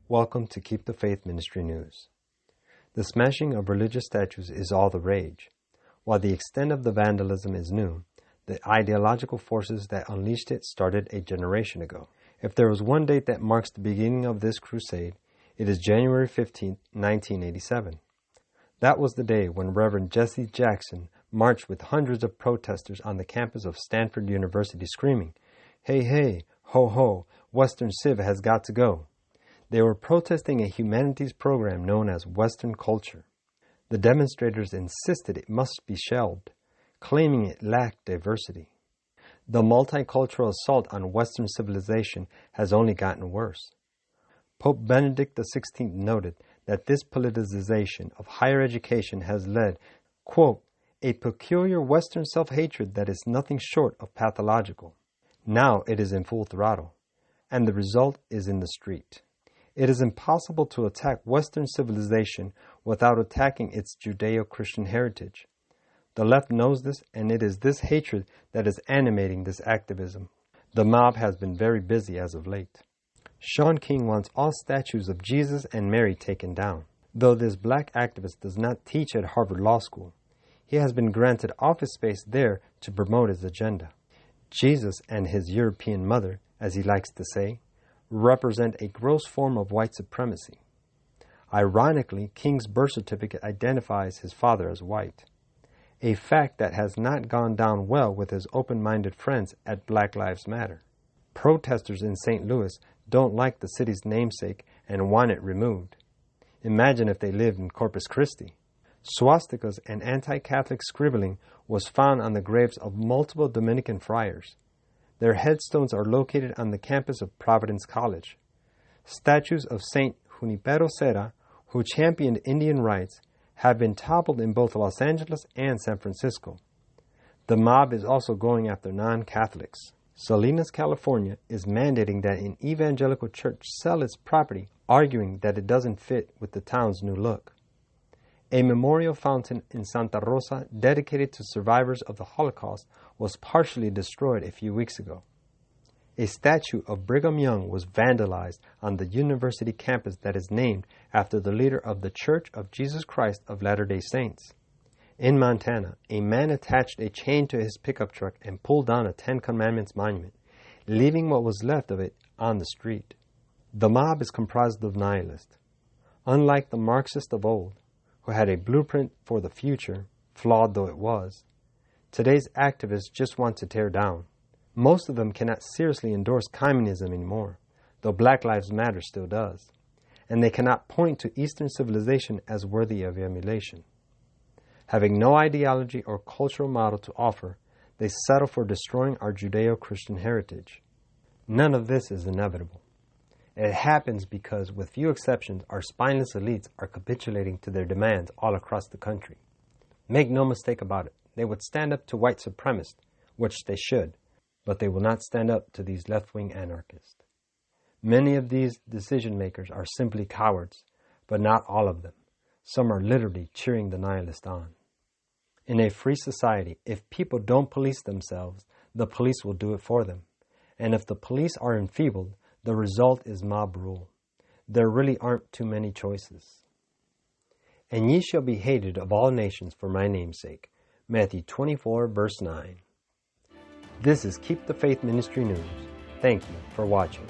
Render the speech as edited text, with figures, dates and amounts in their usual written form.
Welcome to Keep the Faith Ministry News. The smashing of religious statues is all the rage. While the extent of the vandalism is new, the ideological forces that unleashed it started a generation ago. If there was one date that marks the beginning of this crusade, it is January 15, 1987. That was the day when Reverend Jesse Jackson marched with hundreds of protesters on the campus of Stanford University screaming, "Hey, hey, ho, ho, Western Civ has got to go." They were protesting a humanities program known as Western culture. The demonstrators insisted it must be shelved, claiming it lacked diversity. The multicultural assault on Western civilization has only gotten worse. Pope Benedict XVI noted that this politicization of higher education has led, quote, a peculiar Western self-hatred that is nothing short of pathological. Now it is in full throttle, and the result is in the street. It is impossible to attack Western civilization without attacking its Judeo-Christian heritage. The left knows this, and it is this hatred that is animating this activism. The mob has been very busy as of late. Shaun King wants all statues of Jesus and Mary taken down. Though this black activist does not teach at Harvard Law School, he has been granted office space there to promote his agenda. Jesus and his European mother, as he likes to say, represent a gross form of white supremacy. Ironically, King's birth certificate identifies his father as white, a fact that has not gone down well with his open-minded friends at Black Lives Matter. Protesters in St. Louis don't like the city's namesake and want it removed. Imagine if they lived in Corpus Christi. Swastikas and anti-Catholic scribbling was found on the graves of multiple Dominican friars. Their headstones are located on the campus of Providence College. Statues of Saint Junipero Serra, who championed Indian rights, have been toppled in both Los Angeles and San Francisco. The mob is also going after non-Catholics. Salinas, California, is mandating that an evangelical church sell its property, arguing that it doesn't fit with the town's new look. A memorial fountain in Santa Rosa dedicated to survivors of the Holocaust was partially destroyed a few weeks ago. A statue of Brigham Young was vandalized on the university campus that is named after the leader of the Church of Jesus Christ of Latter-day Saints. In Montana, a man attached a chain to his pickup truck and pulled down a Ten Commandments monument, leaving what was left of it on the street. The mob is comprised of nihilists. Unlike the Marxists of old, who had a blueprint for the future, flawed though it was, today's activists just want to tear down. Most of them cannot seriously endorse communism anymore, though Black Lives Matter still does, and they cannot point to Eastern civilization as worthy of emulation. Having no ideology or cultural model to offer, they settle for destroying our Judeo-Christian heritage. None of this is inevitable. It happens because, with few exceptions, our spineless elites are capitulating to their demands all across the country. Make no mistake about it, they would stand up to white supremacists, which they should, but they will not stand up to these left-wing anarchists. Many of these decision-makers are simply cowards, but not all of them. Some are literally cheering the nihilist on. In a free society, if people don't police themselves, the police will do it for them. And if the police are enfeebled, the result is mob rule. There really aren't too many choices. And ye shall be hated of all nations for my name's sake. Matthew 24, verse 9. This is Keep the Faith Ministry News. Thank you for watching.